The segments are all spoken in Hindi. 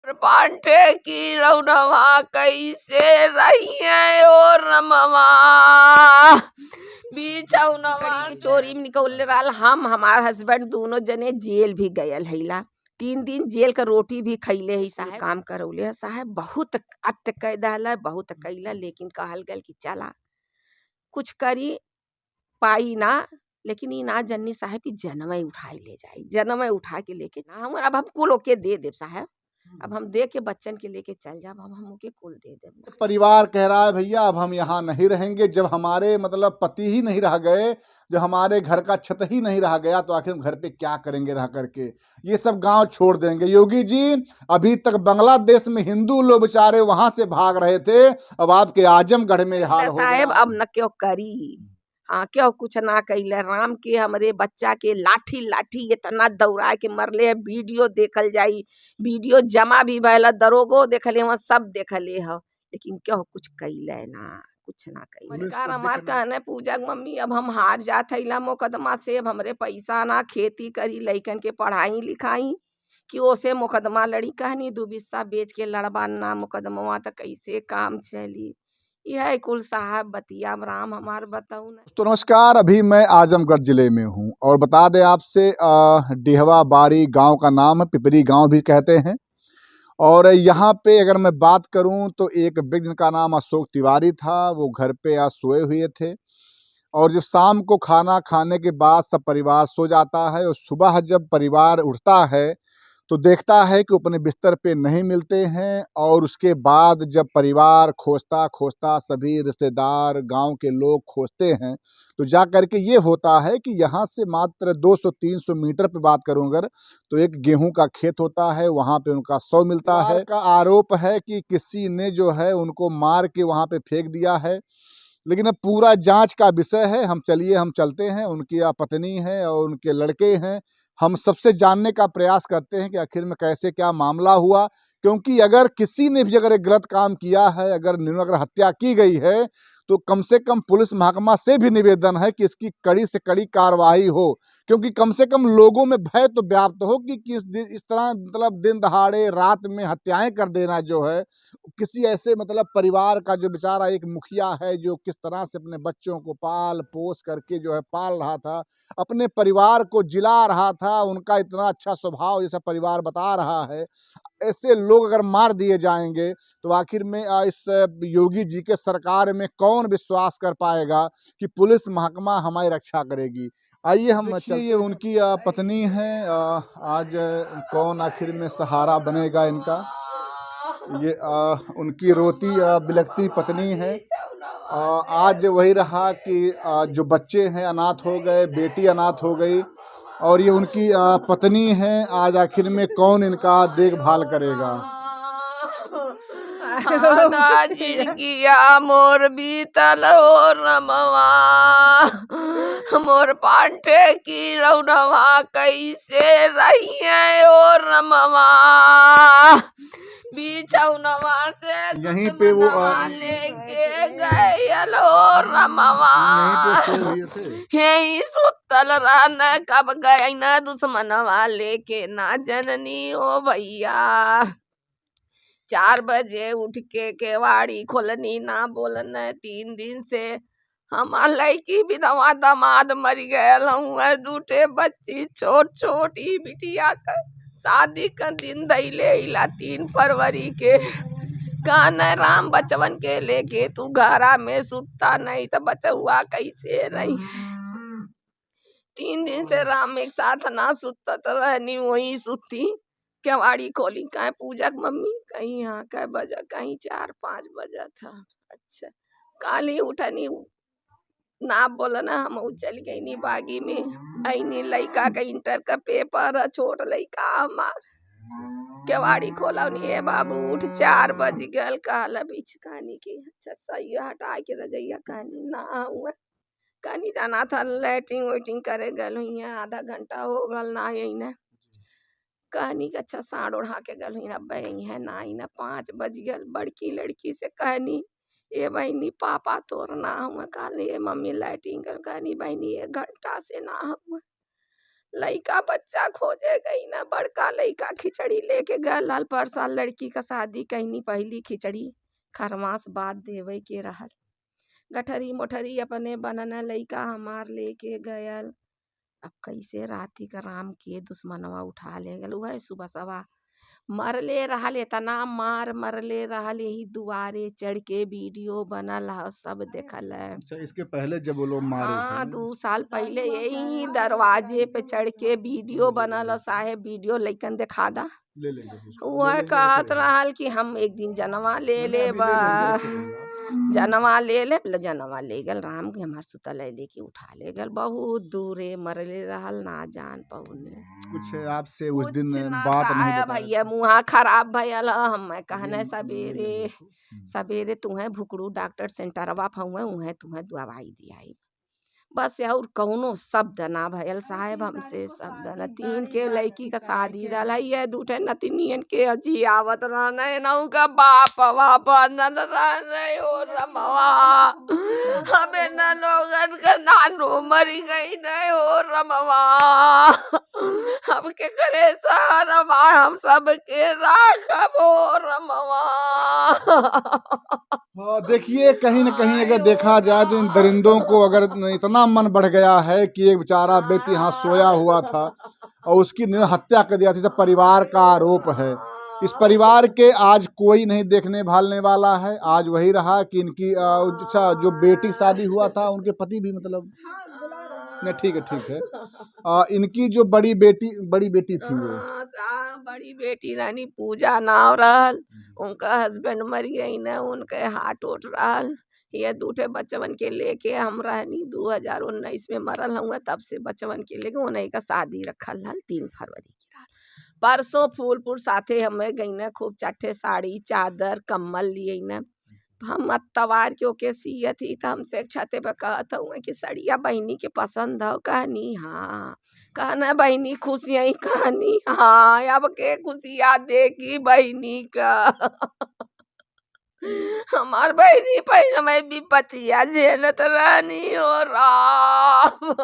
पांठे की रौनवा कैसे रही है और रमवा बिछौनवा की चोरी में निकल रहा। हम हमार हस्बैंड दोनों जने जेल भी गयल हैला, 3 दिन जेल का रोटी भी खैले है साहब। काम करौले है साहब, बहुत अत्य कैदा बहुत कैला, लेकिन कहल गल कि चला कुछ करी पाई ना, लेकिन ये ना जननी साहब की जनमय उठाए ले जाए, जनमय उठा के लेके हम अब हम कुल ओके दे देव साहब। अब हम दे के बच्चन के लेके चल जाब, हम ओके कुल दे देव। परिवार कह रहा है भैया अब हम यहाँ नहीं रहेंगे, जब हमारे मतलब पति ही नहीं रह गए, जब हमारे घर का छत ही नहीं रह गया तो आखिर हम घर पे क्या करेंगे रह करके, ये सब गांव छोड़ देंगे। योगी जी अभी तक बांग्लादेश में हिंदू लोग बेचारे वहां से भाग रहे थे, अब आपके आजमगढ़ में हाल हो गया। साहब अब न क्यों करी, हाँ क्यों कुछ ना कैले। राम के हमरे बच्चा के लाठी लाठी इतना दौड़ा के मरले है, वीडियो देखल जाई, वीडियो जमा भी भैल, दरोगो देखले वहाँ सब देखले है, लेकिन क्यों कुछ कैले ना, कुछ ना कैले। हमार कहने पूजा मम्मी अब हम हार जात हैला मुकदमा से, अब हमरे पैसा ना खेती करी लइकन के पढ़ाई लिखाई कि ओसे मुकदमा लड़ी। कहनी 2 बिस्सा बेच के लड़बा ना मुकदमा तो कैसे काम चली। यह कुल साहब बतिया राम हमार बताऊ ना। तो नमस्कार, अभी मैं आजमगढ़ जिले में हूँ और बता दें आपसे डिहवा बारी गांव का नाम है, पिपरी गांव भी कहते हैं। और यहाँ पे अगर मैं बात करूँ तो एक व्यक्ति जिनका नाम अशोक तिवारी था, वो घर पे आज सोए हुए थे और जब शाम को खाना खाने के बाद सब परिवार सो जाता है और सुबह जब परिवार उठता है तो देखता है कि अपने बिस्तर पे नहीं मिलते हैं। और उसके बाद जब परिवार खोजता खोजता सभी रिश्तेदार गांव के लोग खोजते हैं तो जा करके ये होता है कि यहाँ से मात्र 200-300 मीटर पे बात करूं अगर तो एक गेहूं का खेत होता है, वहाँ पे उनका शव मिलता है। का आरोप है कि किसी ने जो है उनको मार के वहाँ पे फेंक दिया है, लेकिन अब पूरा जांच का विषय है। हम चलते हैं, उनकी पत्नी है और उनके लड़के हैं, हम सबसे जानने का प्रयास करते हैं कि आखिर में कैसे क्या मामला हुआ। क्योंकि अगर किसी ने भी अगर एक गलत काम किया है, अगर हत्या की गई है तो कम से कम पुलिस महकमा से भी निवेदन है कि इसकी कड़ी से कड़ी कार्रवाई हो, क्योंकि कम से कम लोगों में भय तो व्याप्त हो कि इस तरह मतलब दिन दहाड़े रात में हत्याएं कर देना जो है किसी ऐसे मतलब परिवार का जो बेचारा एक मुखिया है जो किस तरह से अपने बच्चों को पाल पोस करके जो है पाल रहा था, अपने परिवार को जिला रहा था, उनका इतना अच्छा स्वभाव जैसा परिवार बता रहा है, ऐसे लोग अगर मार दिए जाएंगे तो आखिर में इस योगी जी के सरकार में कौन विश्वास कर पाएगा कि पुलिस महकमा हमारी रक्षा करेगी। आइए हम चलिए, ये उनकी पत्नी है। आज कौन आखिर में सहारा बनेगा इनका, ये उनकी रोती बिलखती पत्नी है। आज वही रहा कि जो बच्चे हैं अनाथ हो गए, बेटी अनाथ हो गई और ये उनकी पत्नी है। आज आखिर में कौन इनका देखभाल करेगा। जिनकिया मोर बीतल हो रमवा, मोर पांठे की रौनवा कैसे रही है ओ रमवा बिछौनवा से यहीं पे वो लेके गए हो रमवा, यही सुतल रहना कब गए न दुश्मनवा लेके ना जननी ओ भैया। 4 बजे उठ के केवाड़ी खोलनी ना बोलन, 3 दिन से हमार लड़की विधवा दामाद मर गयल हूँ, 2 बच्ची छोट छोटी बिटिया का शादी का दिन धैले इला 3 फरवरी के। कहना राम बचवन के लेके तू घरा में सुता नहीं तो बचुआ कैसे रही। 3 दिन से राम एक साथ ना सुतत रहनी, वही सुती केवाड़ी खोली। कहीं पूजा मम्मी कहीं यहाँ कह बजा, कहीं 4-5 बजा था। अच्छा काली उठनी ना बोलना, हम चल गई नी बागी में, ऐनी लइका का इंटर का पेपर है, छोट लइका हमार। केवाड़ी खोला नहीं बाबू उठ 4 बज गल, कहला बीच कहानी की अच्छा सही हटा के रजैया कहानी ना हुआ। कहीं जाना था लैट्रिन वेटिंग करे गल हुई, आधा घंटा हो गल ना यही ना। कहनी कि अच्छा साड़ ओढ़ा के गल हुई, अब यही है ना ही ना। 5 बज गल, बड़की लड़की से कहनी ये बहनी पापा तोर ना हुआ, कहले ये मम्मी लैट्रिन कर, कहनी बहनी 1 घंटा से ना हुआ। लइका बच्चा खोजे गई ना, बड़का लइका खिचड़ी लेके गल हल। पर साल लड़की का शादी कईनी, पहली खिचड़ी खरमास बाद देवे के रहल। गठरी मोठरी अपने बनना लइका हमार लेके गयल। अब कैसे राती का राम के दुश्मनवा उठा ले गल। वह सुबह सवा मरले रहल, इतना मार मरले रहल, यही दुआरे चढ़ के वीडियो बनल ह, सब देखल है। अच्छा, इसके पहले जब वो लोग मारे हाँ, थे 2 साल पहले यही दरवाजे पे चढ़ के वीडियो बनल ह। साहेब वीडियो लइकन दिखा दा। ले लेंगे उसको, ले वह लेंगे, कहत रखे रहेंगे। रहल कि हम एक दिन जनवा ले नहीं, ले अभी ले लेंगे, रखे रहेंगे आप। जनवा ले ले जनवा ले गल। राम के हमार सुतल लेके उठा ले गल। बहुत दूरे मरले रहल, ना जान पौने। कुछ आपसे उस कुछ दिन ना बात नहीं साहेब, बताया भैया था? मुँहा खराब भयल ह। हम ले कहने ले सवेरे लेंगे उसको। सवेरे तुम्हें भुकड़ू डॉक्टर सेंटरवा फहुए उहें तुम्हें दवाई दियाई। बस और कौनो शब्द ना भयल साहेब हमसे, शब्द न। 3 के लड़की का शादी रहल है, ये 2 ठे नतिनियन के अजी आवत रहने, नऊ का बापवा बनल रहने ओ रमवा। हमें न लोगन का नानो मरी गई नहीं हो रमवा। हम के करे सारवा हम सबके राखब हो रमवा। हाँ, देखिए कहीं न कहीं अगर देखा जाए तो इन दरिंदों को अगर इतना मन बढ़ गया है कि एक बेचारा व्यक्ति यहाँ सोया हुआ था और उसकी हत्या कर दिया, जैसे परिवार का आरोप है। इस परिवार के आज कोई नहीं देखने भालने वाला है। आज वही रहा कि इनकी अच्छा जो बेटी की शादी हुआ था उनके पति भी मतलब नहीं, ठीक है, ठीक है। इनकी जो बड़ी बेटी थी वो बड़ी बेटी रानी पूजा नाव रहल। उनका हस्बैंड मर गई न, उनके हार्ट उठ रहल। ये 2 ठे बचवन के लेके हम रहनी 2019 में मरल हुआ, तब से बचवन के लेके उन्हीं का शादी रखल हल 3 फरवरी की रहल। परसों फूलपुर साथे हमें गई न, खूब 4 ठे साड़ी चादर कम्बल लिए न। हम अतवार के ओके सियत थी तो हमसे छते पे कहत हुए कि सड़िया बहनी के पसंद हो। कहनी हाँ। कहना बहनी खुशियाँ ही, कहनी हाँ। अब के खुशियाँ देखी बहनी का। हमार बहनी पहिन में विपतिया झेलत रहनी हो राम।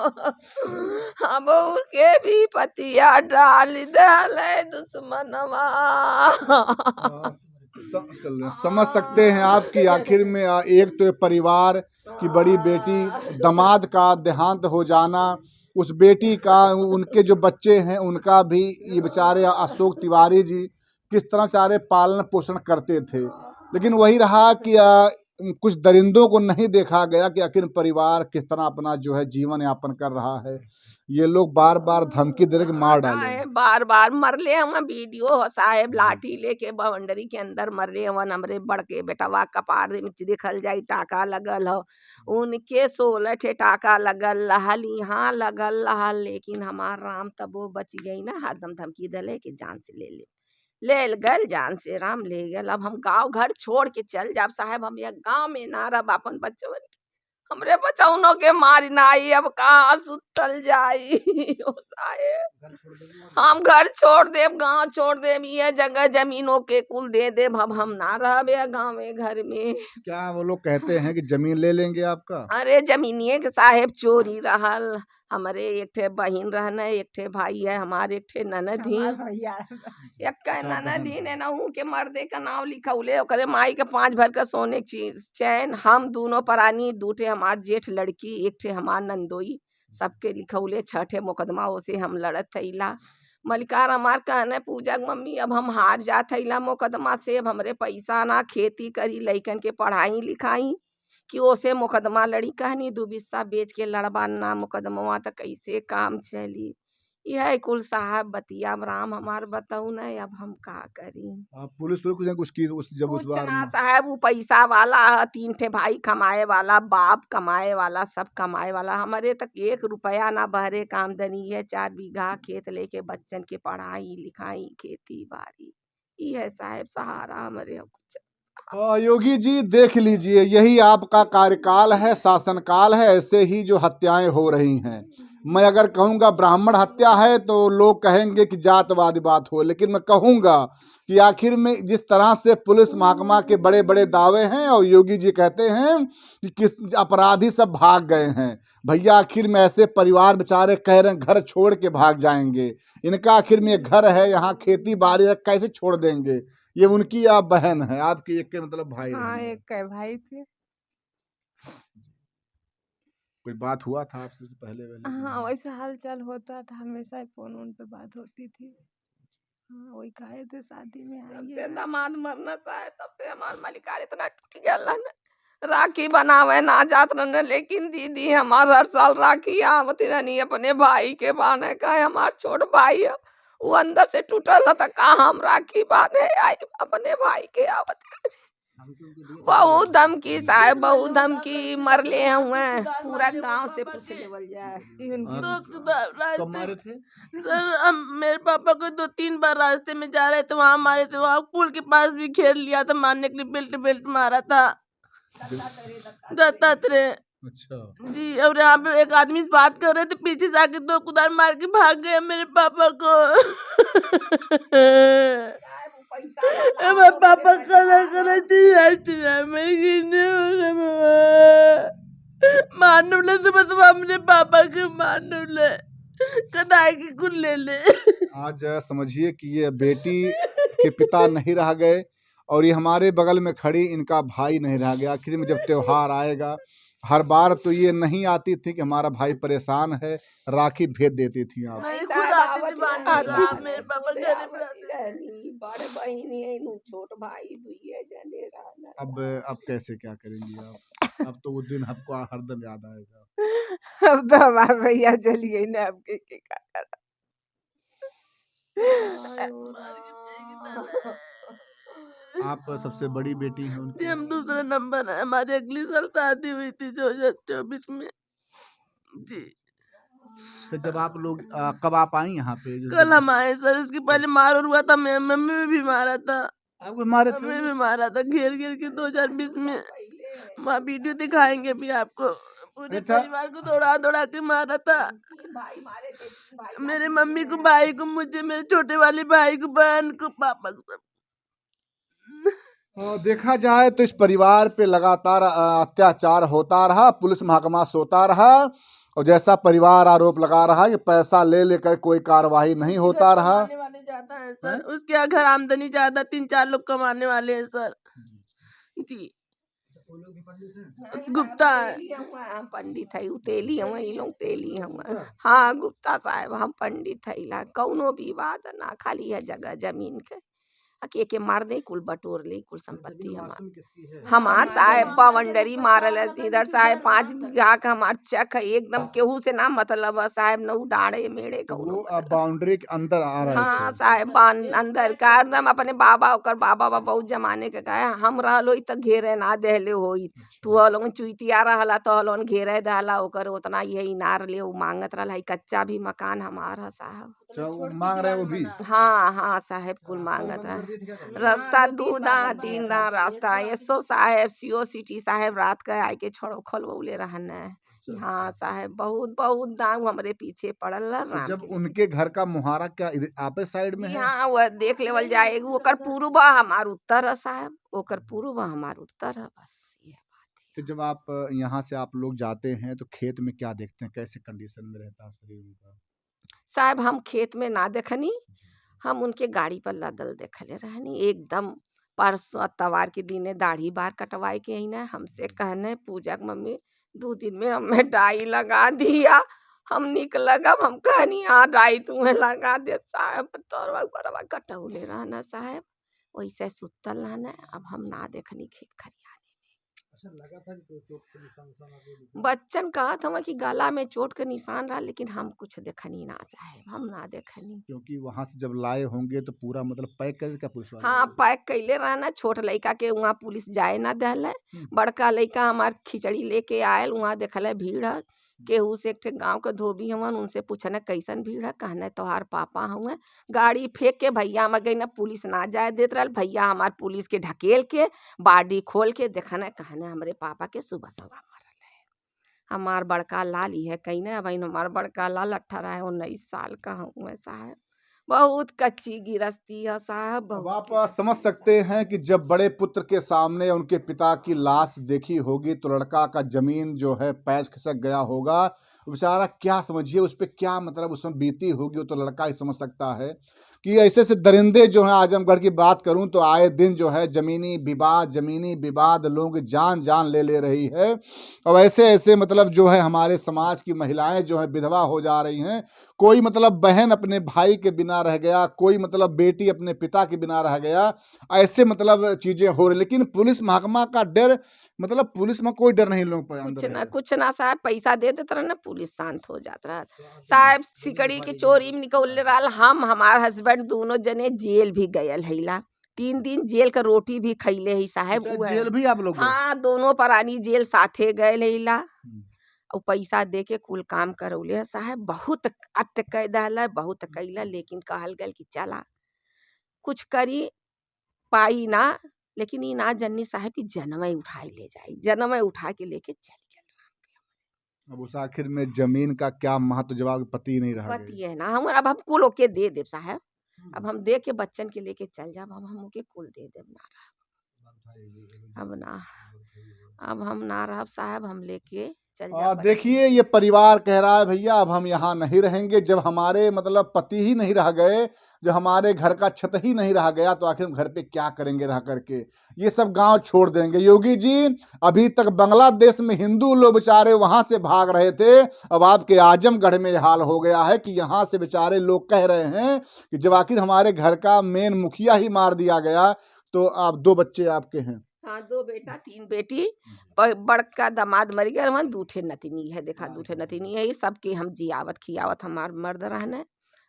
हम उसके भी पतिया डाल दल दुश्मनवा। समझ सकते हैं आप कि आखिर में एक तो परिवार की बड़ी बेटी दामाद का देहांत हो जाना, उस बेटी का उनके जो बच्चे हैं उनका भी, ये बेचारे अशोक तिवारी जी किस तरह चारे पालन पोषण करते थे। लेकिन वही रहा कि कुछ दरिंदों को नहीं देखा गया कि आखिर परिवार किस तरह अपना जो है जीवन यापन कर रहा है। ये लोग बार बार धमकी दे रहे कि मार डालेंगे। बार बार मरले हम वीडियो हो साहेब, लाठी लेके बाउंड्री के अंदर मरले हवन। हमरे बड़के बेटवा कपार में देखल जाई टाका लगल हो। उनके 16 ठे टाका लगल रहल, यहाँ लगल रहल। लेकिन हमार राम तबो बच गई ना, हरदम धमकी दले कि जान से ले गल, जान से राम ले गल। अब हम गांव घर छोड़ के चल जाब साहेब, हम यह गांव में ना रह अपन बच्चवन के। हमरे बचौनों के मारी नाई, अब कहाँ सुतल जाई ओ साहेब। हम घर छोड़ देब, गांव छोड़ देब, ये जगह जमीनों के कुल दे देब। अब हम ना रह गाँव में घर में। क्या वो लोग कहते हैं कि जमीन ले लेंगे आपका? अरे जमीनिए के साहेब चोरी रहल। हमारे एक ठे बहिन रहना, एक ठे भाई है हमारे, एक ठे ननदी, एक ननदी ने नहू के मर्दे का नाम लिखौले, ओकरे माई के 5 भर का सोने की चैन। हम दोनों परानी, 2 ठे हमार जेठ लड़की, एक ठे हमार नंदोई, सबके लिखौले। 6 ठे मुकदमा ओसे हम लड़त थैला। मलिकार हमार कहने पूजा मम्मी अब हम हार जात थैला मुकदमा से। अब हमरे पैसा ना, खेती करी, लइकन के पढ़ाई लिखाई कि ओसे मुकदमा लड़ी। कहनी 2 बिस्सा बेच के लड़बा ना मुकदमा, तो कैसे काम चली। यह कुल साहब बतिया राम हमार बताऊ न, अब हम का करी। पुलिस कुछ की उस जब उस कुछ बार ना साहब, वो पैसा वाला है, 3 ठे भाई कमाए वाला, बाप कमाए वाला, सब कमाए वाला। हमारे तक 1 रुपया ना बहरे का आमदनी है। 4 बीघा खेत लेके बच्चन के पढ़ाई लिखाई, खेती बाड़ी, ये साहब सहारा हमारे। कुछ योगी जी देख लीजिए, यही आपका कार्यकाल है, शासनकाल है। ऐसे ही जो हत्याएं हो रही हैं, मैं अगर कहूँगा ब्राह्मण हत्या है तो लोग कहेंगे कि जातवादी बात हो, लेकिन मैं कहूँगा कि आखिर में जिस तरह से पुलिस महकमा के बड़े बड़े दावे हैं और योगी जी कहते हैं कि किस अपराधी सब भाग गए हैं, भैया आखिर में ऐसे परिवार बेचारे कह रहे हैं घर छोड़ के भाग जाएंगे, इनका आखिर में घर है, यहाँ खेती बाड़ी है, कैसे छोड़ देंगे? ये उनकी आप बहन है, आपकी एक के मतलब भाई हाँ, रहेंगे। एक के भाई थे। कोई बात हुआ था आपसे पहले वाले? हाँ, वैसे हाल चाल होता था, हमेशा फोन पे बात होती थी। हाँ, वही कहे थे शादी में जब से आइएगा। दामाद मरना चाहे तब से हमार मलिकार इतना टूट गया न। राखी बनावे ना जात रहने, लेकिन दीदी हमार हर साल राखी आवती रहनी अपने भाई के बाने का। हमार छोट भाई है, वो अंदर से टूटल था, का हम राखी बाने आई अपने भाई के आवत रहनी। बहुत धमकी साहब, बहुत धमकी मरले हुए, पूरा गांव से पूछ लेवल जाए। कब मारे थे? सर हम मेरे पापा को 2-3 बार रास्ते में जा रहे थे, वहाँ मारे थे, वहाँ पुल के पास भी घेर लिया था, मारने के लिए बेल्ट मारा था दत्तात्रेय अच्छा। जी। और यहाँ पे एक आदमी से बात कर रहे थे, पीछे से आके 2 कुदार मार के भाग गए मेरे पापा को। मेरे पापा मारने ले, सुबह सुबह अपने पापा के मारने ले कदाई की कुल ले। आज समझिए कि ये बेटी के पिता नहीं रह गए और ये हमारे बगल में खड़ी इनका भाई नहीं रह गया। आखिर में जब त्योहार आएगा, हर बार तो ये नहीं आती थी कि हमारा भाई परेशान है, राखी भेज देती थी आप। नहीं, खुद आती थी बांधने का, मेरे पापा घर में रहनी, बड़ बहिनी है नु, छोट भाई दुइये जने रहना। अब कैसे क्या करेंगी आप? अब तो वो दिन आपको हरदम याद आएगा। अब तो हमारे भैया चलिए ना, आपके क्या करा। आप सबसे बड़ी बेटी हैं जी, उनकी? हम दूसरा नंबर है। हमारी अगली साल शादी हुई थी 2024 में जी। तो जब आप लोग कब आप आई यहाँ पे? कल हम आए सर, उसके पहले मार हुआ था, मेरी मम्मी में भी मारा था, आपको मारे थे? हमें भी मारा था घेर के 2020 में। वहाँ वीडियो दिखाएंगे भी आपको, पूरे परिवार को दौड़ा के मारा था। मेरे मम्मी को, भाई को, मुझे, मेरे छोटे वाले भाई को, बहन को, पापा को, सब। देखा जाए तो इस परिवार पे लगातार अत्याचार होता रहा, पुलिस महकमा सोता रहा और जैसा परिवार आरोप लगा रहा है कि पैसा ले लेकर कोई कार्रवाई नहीं होता रहा। कमाने वाले ज्यादा हैं सर, उसके यहाँ घर आमदनी ज्यादा, 3-4 लोग कमाने वाले हैं सर जी। गुप्ता है, पंडित है, तेली हम, ये लोग तेली हम। हाँ गुप्ता साहब, हम पंडित है। कौनो विवाद ना, खाली है जगह जमीन के मार दे, कुल बटोर ले, कुल संपत्ति हमार साहेब बावंडरी मारल है। इधर साहेब 5 बीघा का हमार चक है, एकदम केहू से ना मतलब है साहेब, न डाड़े मेड़े वो बाउंड्री के अंदर आ रहा है। हाँ साहेब अंदर का एकदम अपने बाबा ओकर बाबा बहुत जमाने के कहे हम रहलो त घेरे ना देले होई। तू लोग चुइतिया रहला तो लोन घेरे दहला, ओकर उतना ये इनार ले उ मांगत रहला। है कच्चा भी मकान हमार है साहब। मांग रहे वो भी? हाँ हाँ साहेब कुल मांगत है। रास्ता 2 दां 3 दां रास्ता, ऐसो साहेब सीओ सिटी साहेब रात के आके के छोड़ो खोलवले रहना। हाँ साहेब बहुत बहुत दाऊ हमरे पीछे पड़ल तो जब उनके घर का मुहारा क्या आपे साइड में है? हाँ वह देख लेवल जाए, ओकर पूर्व हमार उत्तर है साहब, ओकर पूर्व हमार उत्तर है, बस ये बात है। तो जब आप यहाँ से आप लोग जाते हैं तो खेत में क्या देखते हैं, कैसे कंडीशन में रहता है शरीर उनका? साहब हम खेत में ना देखनी, हम उनके गाड़ी पर लदल देखले रहनी। एकदम परसों तवार के दिने दाढ़ी बार कटवाए के ही ना, हमसे कहने पूजा की मम्मी 2 दिन में हमें डाई लगा दिया। हम निक लगब, हम कहनी हाँ डाई तुम्हें लगा दे साहब, तोरवा बरवा कटौले रहना साहब, वैसे सुतल रहना। अब हम ना देखनी खेत खरियाने में। बच्चन कहत हवा कि गला में चोट के निशान रहा, लेकिन हम कुछ देखनी ना साहब, हम ना देखनी। क्योंकि वहाँ से जब लाए होंगे तो पूरा मतलब पैक करके क्या पुलिस वाले? हाँ पैक कैले रहना। छोट लड़का के वहाँ पुलिस जाए ना दहले, बड़का लड़का हमार खिचड़ी लेके आयल, वहाँ देखल भीड़ है। केहू से एक गाँव के धोबी हवन, उनसे पूछना कैसन भीड़ है, कहने तोहार पापा हुए। गाड़ी फेंक के भैया में गई ना, पुलिस ना जाए देत रहल। भैया हमार पुलिस के ढकेल के बाडी खोल के देखना, कहने हमरे पापा के सुबह सवा मरल है। हमार बड़का लाल ही है कहीं ना भाई, हमार बड़का लाल 18-19 साल का हूँ साहब। बहुत कच्ची गिरस्ती है साहब, अब बहुत आप समझ सकते हैं कि जब बड़े पुत्र के सामने उनके पिता की लाश देखी होगी तो लड़का का जमीन जो है पैर खिसक गया होगा। बेचारा क्या समझिए उस पे क्या मतलब उसमें बीती होगी, वो तो लड़का ही समझ सकता है कि ऐसे ऐसे दरिंदे जो हैं। आजमगढ़ की बात करूं तो आए दिन जो है जमीनी विवाद लोगों की जान जान ले रही है। और ऐसे ऐसे मतलब जो है हमारे समाज की महिलाएं जो है विधवा हो जा रही हैं। कोई मतलब बहन अपने भाई के बिना रह गया, कोई मतलब बेटी अपने पिता के बिना रह गया। ऐसे मतलब चीजें हो रही, लेकिन पुलिस महकमा का डर, मतलब पुलिस में कोई डर नहीं लोगों पर अंदर कुछ ना साहब, पैसा दे देते रहे ना पुलिस शांत हो जात रहा साहब। सिकड़ी के चोरी में निकल रहा, हम हमार हस्बैंड दोनों जने जेल भी गयल हैला, 3 दिन जेल का रोटी भी खैले ही साहब। जेल भी आप लोग गए? हाँ, दोनों प्राणी जेल साथे गए हैला और पैसा दे के कुल काम करौले है साहब। बहुत अत्य कैदा बहुत कैला, लेकिन कहल गल कि चला कुछ करी पाई ना, लेकिन ये ना जननी साहब की जनमय उठाई ले जाई, जनमय उठा के लेके चल गया। अब उस आखिर में जमीन का क्या महत्व, जवाब पति नहीं रहा पति है ना हम, अब हम कुल ओके दे दे साहब। अब हम दे के बच्चन के लेके चल जाब, अब हम ओके कुल दे देब ना रहा। अब ना, अब हम ना रहा साहब, हम लेके चल जाब। देखिए ये परिवार कह रहा है भैया अब हम यहाँ नहीं रहेंगे। जब हमारे मतलब पति ही नहीं रह गए, जब हमारे घर का छत ही नहीं रह गया, तो आखिर हम घर पे क्या करेंगे रह करके। ये सब गांव छोड़ देंगे। योगी जी अभी तक बांग्लादेश में हिंदू लोग बेचारे वहां से भाग रहे थे, अब आपके आजमगढ़ में हाल हो गया है कि यहाँ से बेचारे लोग कह रहे हैं कि जब आखिर हमारे घर का मेन मुखिया ही मार दिया गया। तो आप 2 बच्चे आपके हैं? हाँ, 2 बेटा 3 बेटी। बड़का दामाद मर गया, वहाँ 2 ठे नतिनी है, देखा 2 ठे नतिनी है। ये सबके हम जियावत खियावत हमार मर्द रहने।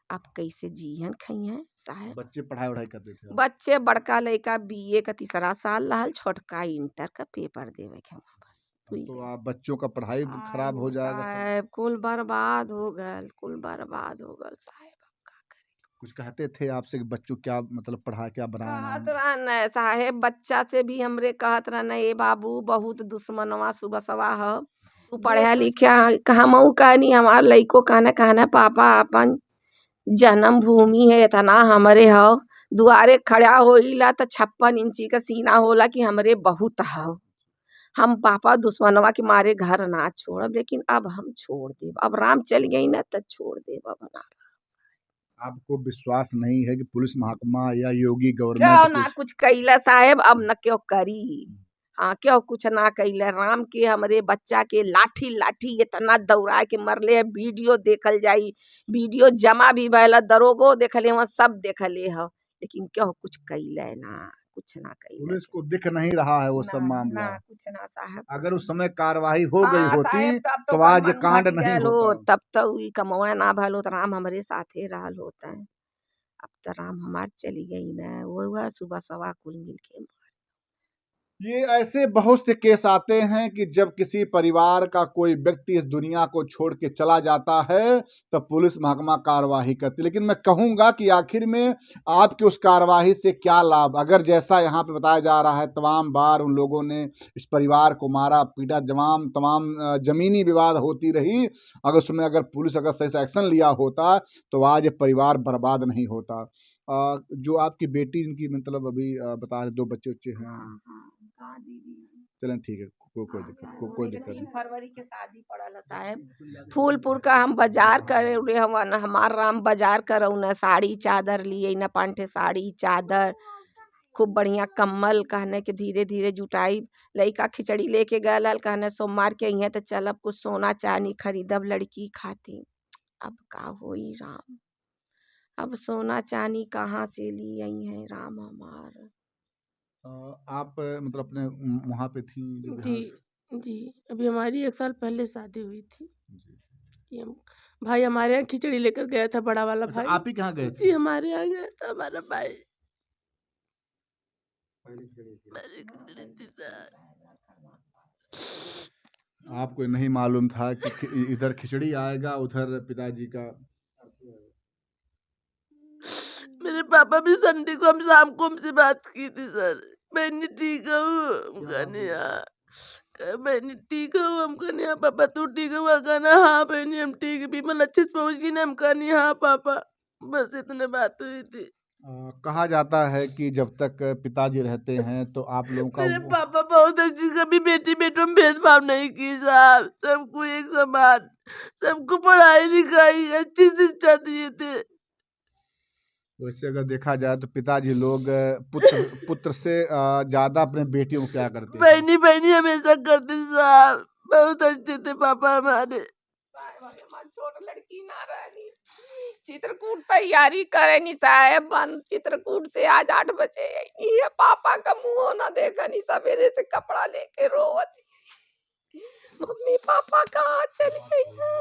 आप कैसे जियन खइयन साहब। बच्चे पढ़ाई वढ़ाई करते थे? बच्चे बड़का लड़का बीए का 3रा साल रहल, छोटका इंटर का पेपर देवे के बस। तो आप बच्चों का पढ़ाई खराब हो जाएगा सब। साहब कुल बर्बाद हो गल, कुल बर्बाद हो गल साहब। कुछ कहते थे आपसे कि बच्चों क्या मतलब पढ़ा क्या कहत बनाए? रहन साहेब, बच्चा से भी हमरे कहत रहन, ए बाबू बहुत दुश्मनवा सुबसवा ह, तू पढ़ा लिखा। हमहू कहनी हमार लइको कहना पापा अपन जन्म भूमि है इतना हमरे ह, दुआरे खड़ा होइला त 56 इंची का सीना होला कि हमरे बहुत ह। हम पापा दुश्मनवा के मारे घर ना छोड़ब, लेकिन अब हम छोड़ देब। अब राम चल गई ना त छोड़ देब, अब ना। आपको विश्वास नहीं है कि पुलिस महकमा या योगी क्यों गवर्नमेंट ना कुछ कैला साहेब, अब न क्यों करी। हाँ, क्यों कुछ ना कैले। राम के हमरे बच्चा के लाठी लाठी इतना दौड़ा के मरले है, वीडियो देखल जाई, वीडियो जमा भी भैल, दरोगो देखले वहाँ सब देखले ह, लेकिन क्यों कुछ कैले ना, कुछ ना कैले। पुलिस को दिख नहीं रहा है वो सब मामला। ना कुछ ना साहब। अगर उस समय कार्रवाई हो गई हाँ होती साहेब, तब तो तो आज ये मन कांड भट नहीं गयल हो, होता। तब तो ई कमवा ना भल हो, तो राम हमरे साथे रहल होता है। अब तो राम हमार चली गई ना, वो सुबह सवा कुल मिल के। ये ऐसे बहुत से केस आते हैं कि जब किसी परिवार का कोई व्यक्ति इस दुनिया को छोड़ के चला जाता है तो पुलिस महकमा कार्रवाई करती है। लेकिन मैं कहूँगा कि आखिर में आपकी उस कार्रवाई से क्या लाभ? अगर जैसा यहाँ पे बताया जा रहा है तमाम बार उन लोगों ने इस परिवार को मारा पीटा, तमाम जमीनी विवाद होती रही, अगर उसमें अगर पुलिस अगर सही से एक्शन लिया होता तो आज ये परिवार बर्बाद नहीं होता। जो आपकी बेटी इनकी मतलब अभी बता रहे 2 बच्चे हैं। चलें ठीक है, कोई दिक्कत नहीं। 3 फरवरी के शादी पड़ल है साहेब। फूलपुर का हम बाजार करे उड़े, हम हमार राम बाजार करऊ न, साड़ी चादर लिए न, 5 ठे साड़ी चादर, खूब बढ़िया कम्बल, कहने के धीरे धीरे जुटाई। लइका खिचड़ी लेके गयल, कहने सोमवार के अइहे तो चलब कुछ सोना चांदी खरीदब लड़की खातिर। अब का होई राम, अब सोना चांदी कहाँ से ली आई है राम हमार। आप मतलब अपने वहाँ पे थी जी जी, अभी हमारी 1 साल पहले शादी हुई थी कि हम भाई हमारे यहाँ खिचड़ी लेकर गया था, बड़ा वाला अच्छा, भाई। आप ही कहाँ गए थे? जी, हमारे यहाँ गया था हमारा भाई। आपको नहीं मालूम था कि इधर खिचड़ी आएगा, उधर पिताजी का। मेरे पापा भी संडे को हम शाम को हमसे बात की थी सर, मैं नहीं ठीक हूँ। बहनी ठीक हो? हम कहनी हाँ पापा तू ठीक हो? वह कहना हाँ बहनी हम ठीक है। विमल अच्छे से पहुँच गई ना? हम कहनी हाँ पापा। बस इतने बात हुई थी। कहा जाता है कि जब तक पिताजी रहते हैं तो आप लोगों का मेरे पापा बहुत अच्छी, कभी बेटी बेटों में भेदभाव नहीं की साहब, सबको एक समान, सबको पढ़ाई लिखाई अच्छी शिक्षा दिए थे। वैसे अगर देखा जाए तो पिताजी लोग पुत्र पुत्र से ज्यादा अपने बेटियों को क्या करते थे। बहनी बहनी हमेशा करते साहब, बहुत अच्छे थे पापा हमारे। छोट लड़की ना रहनी, चित्रकूट तैयारी करे नी साहब, बन चित्रकूट से आज 8 बजे आई है, पापा का मुंह ना देखा नी, सवेरे से कपड़ा लेके रोवती, मम्मी पापा कहाँ चली गई है।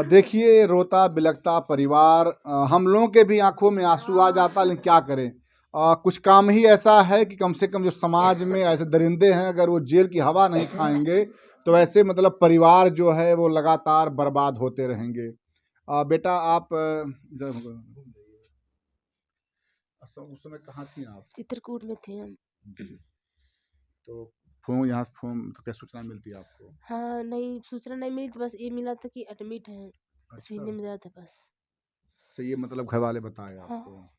देखिए रोता बिलखता परिवार, हम लोगों के भी आंखों में आंसू आ जाता, लेकिन क्या करें। कुछ काम ही ऐसा है कि कम से कम जो समाज में ऐसे दरिंदे हैं, अगर वो जेल की हवा नहीं खाएंगे तो ऐसे मतलब परिवार जो है वो लगातार बर्बाद होते रहेंगे। बेटा आप उस समय कहाँ थी आप? चित्रकूट में थे हम। तो फोन यहाँ फोन तो क्या सूचना मिलती है आपको? हाँ नहीं, सूचना नहीं मिली, तो बस ये मिला था कि एडमिट है, सीने में दर्द है बस। तो ये मतलब घर वाले बताए हाँ। आपको?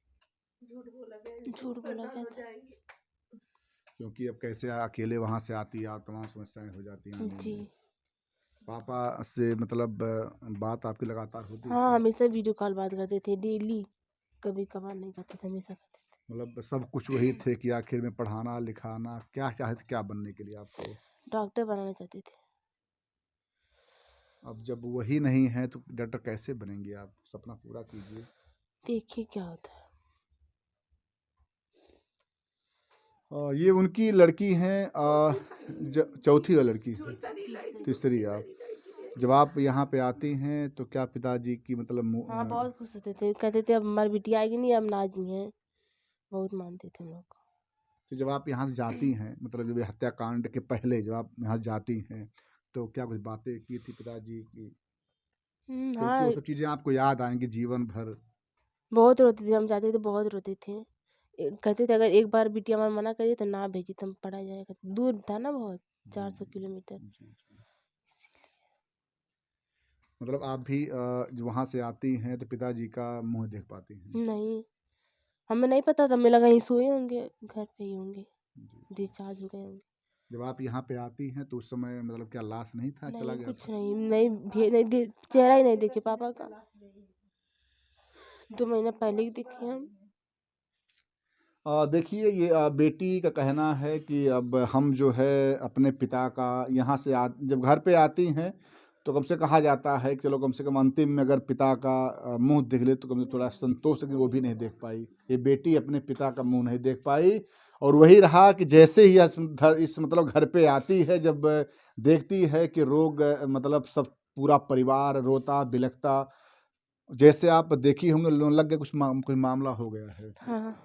झूठ बोला गया था। क्योंकि अब कैसे अकेले वहाँ से आती है, तमाम समस्याएं हो जाती हैं। जी पापा से मतलब बात आपकी लगातार होती हाँ, थी? हमेशा वीडियो कॉल बात करते थे डेली, कभी कभार नहीं करते थे, हमेशा करते थे। मतलब सब कुछ वही थे कि आखिर में पढ़ाना लिखाना, क्या चाहते क्या बनने के लिए आपको? डॉक्टर बनाना चाहते थे। अब जब वही नहीं है तो डॉक्टर कैसे बनेंगे? आप सपना पूरा कीजिए। देखिए क्या होता है। ये उनकी लड़की हैं, चौथी वाली लड़की, तीसरी आप। जब आप यहाँ पे आती हैं तो क्या पिताजी की मतलब हाँ बहुत खुश होते थे, कहते थे अब हमारी बिटिया आएगी नहीं, अब नाजी हैं, बहुत मानते थे हम लोग को। तो जब आप यहाँ से जाती हैं, मतलब जब ये हत्याकांड के पहले जब आप यहाँ जाती हैं तो क्या कुछ बातें की थी पिताजी की? क्योंकि हाँ वो सब चीज़ें आपको याद आएंगी जीवन भर। बहुत रोते थे, हम जाते थे बहुत रोते थे। कहते थे अगर एक बार बिटिया हमारा मना कर दिया तो ना भेजी, तो हम पढ़ा जाएगा, दूर था ना बहुत, 400 किलोमीटर। जी जी। मतलब आप भी जो वहाँ से आती हैं तो पिताजी का मुंह देख पाती हैं? नहीं, हमें नहीं पता था, हमें लगा यहीं सोए होंगे, घर पे ही होंगे, जी। डिस्चार्ज हो गए होंगे। जब आप यहाँ पे आती हैं तो उस समय मतलब क्या लाश नहीं था, चला नहीं गया कुछ था? नहीं, चेहरा ही नहीं देखे पापा का, 2 महीना पहले ही दिखे हम। देखिए ये बेटी का कहना है कि अब हम जो है अपने पिता का यहाँ से जब घर पे आती हैं तो कम से कहा जाता है कि चलो कम से कम अंतिम में अगर पिता का मुंह देख ले तो कम से थोड़ा संतोष है कि वो भी नहीं देख पाई। ये बेटी अपने पिता का मुंह नहीं देख पाई, और वही रहा कि जैसे ही इस मतलब घर पे आती है, जब देखती है कि रोग मतलब सब पूरा परिवार रोता बिलखता, जैसे आप देखी होंगे लग गया कुछ मामला हो गया है। हाँ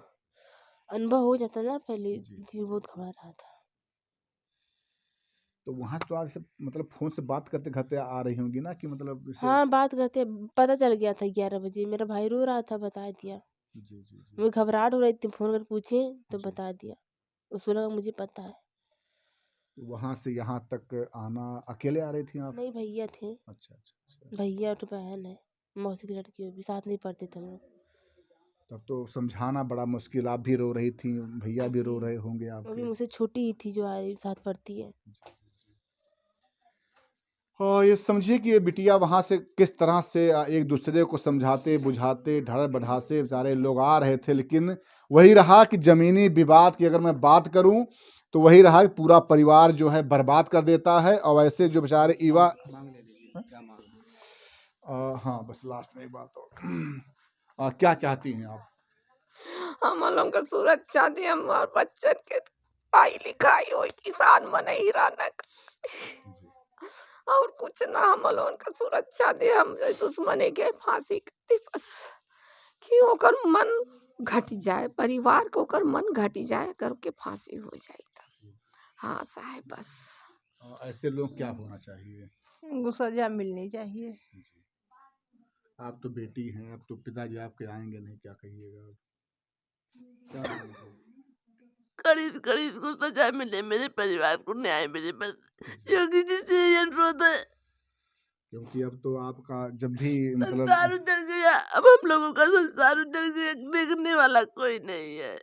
अनुभव हो जाता ना पहले, जी। जी बहुत घबरा रहा था। तो वहाँ तो आप सब मतलब फ़ोन से बात करते घर पे आ रही होंगी ना, कि मतलब जैसे? हाँ बात करते, पता चल गया था 11 बजे, मेरा भाई रो रहा था, बता दिया। जी जी जी। मुझे घबराहट हो रही थी, फोन कर पूछे तो जी। बता दिया, उसको लगा मुझे पता है। तो वहाँ से यहाँ तक आना अकेले आ रही थी आप? नहीं भैया थे, अच्छा अच्छा अच्छा। भैया और बहन है, मौसी की लड़की, वो भी साथ नहीं पढ़ते थे हम लोग। तब तो समझाना बड़ा मुश्किल, आप भी रो रही थी, भैया भी रो जी, रहे होंगे वो भी आपके। मुझसे छोटी ही थी जो आई साथ पढ़ती है। हाँ, ये समझिए कि ये बिटिया वहाँ से किस तरह से एक दूसरे को समझाते बुझाते ढाल बढ़ासे सारे लोग आ रहे थे, लेकिन वही रहा कि ज़मीनी विवाद की अगर मैं बात करूं तो वही रहा कि पूरा परिवार जो है बर्बाद कर देता है। और ऐसे जो बेचारे युवा, हाँ बस लास्ट में एक बात और क्या चाहती हैं आप? हम लोग को सुरक्षा दी, हमारे बच्चन के पढ़ाई लिखाई हो, किसान बने ही रहना और कुछ ना, हम लोगन का सुरक्षा दे, हम दुश्मने के फांसी कर दे बस, कि ओकर मन घट जाए, परिवार को ओकर मन घट जाए, करके फांसी हो जाए तब। हाँ साहब बस। ऐसे लोग क्या होना चाहिए? उनको सजा मिलनी चाहिए। आप तो बेटी हैं, अब तो पिताजी आपके आएंगे नहीं, क्या कहिएगा? क्या खरीद खरीद को सजा मिले, मेरे परिवार को न्याय मिले, बस योगी जी से ये अनुरोध है। क्योंकि अब तो आपका जब भी मतलब संसार उजड़ गया, अब हम लोगों का संसार उजड़ गया, देखने वाला कोई नहीं है।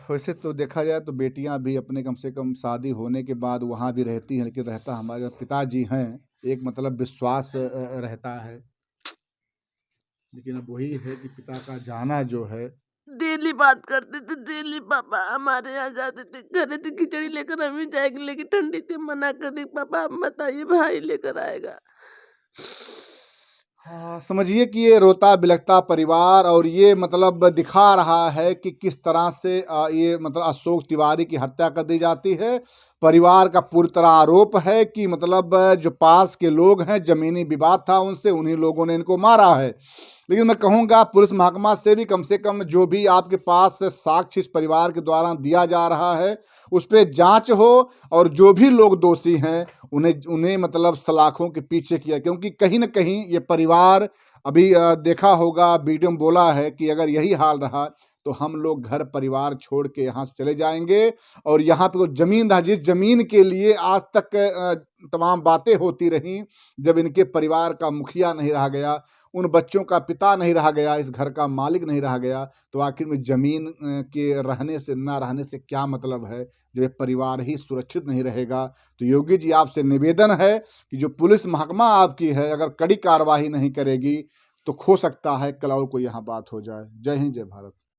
वैसे तो देखा जाए तो बेटियां भी अपने कम से कम शादी होने के बाद वहाँ भी रहती हैं, लेकिन रहता हमारे जो पिताजी हैं एक मतलब विश्वास रहता है, लेकिन अब वही है कि पिता का जाना जो है। डेली बात करते थे, डेली पापा हमारे यहाँ जाते थे, घर से खिचड़ी लेकर हम ही जाएंगे, लेकिन ठंडी थी, मना कर दी, पापा आप मत आइए, भाई लेकर आएगा। हाँ, समझिए कि ये रोता बिलखता परिवार, और ये मतलब दिखा रहा है कि किस तरह से ये मतलब अशोक तिवारी की हत्या कर दी जाती है। परिवार का पूरी तरह आरोप है कि मतलब जो पास के लोग हैं, जमीनी विवाद था उनसे, उन्हीं लोगों ने इनको मारा है। लेकिन मैं कहूँगा पुलिस महकमा से कम जो भी आपके पास साक्ष्य इस परिवार के द्वारा दिया जा रहा है उस पर जांच हो, और जो भी लोग दोषी हैं उन्हें मतलब सलाखों के पीछे किया, क्योंकि कहीं ना कहीं ये परिवार अभी देखा होगा वीडियो में बोला है कि अगर यही हाल रहा तो हम लोग घर परिवार छोड़ के यहाँ से चले जाएंगे, और यहाँ पे वो जमीन रहा जिस जमीन के लिए आज तक तमाम बातें होती रहीं, जब इनके परिवार का मुखिया नहीं रहा गया, उन बच्चों का पिता नहीं रहा गया, इस घर का मालिक नहीं रहा गया, तो आखिर में जमीन के रहने से ना रहने से क्या मतलब है जब परिवार ही सुरक्षित नहीं रहेगा। तो योगी जी आपसे निवेदन है कि जो पुलिस महकमा आपकी है अगर कड़ी कार्रवाई नहीं करेगी तो हो सकता है कल और कोई यहाँ बात हो जाए। जय हिंद, जय भारत।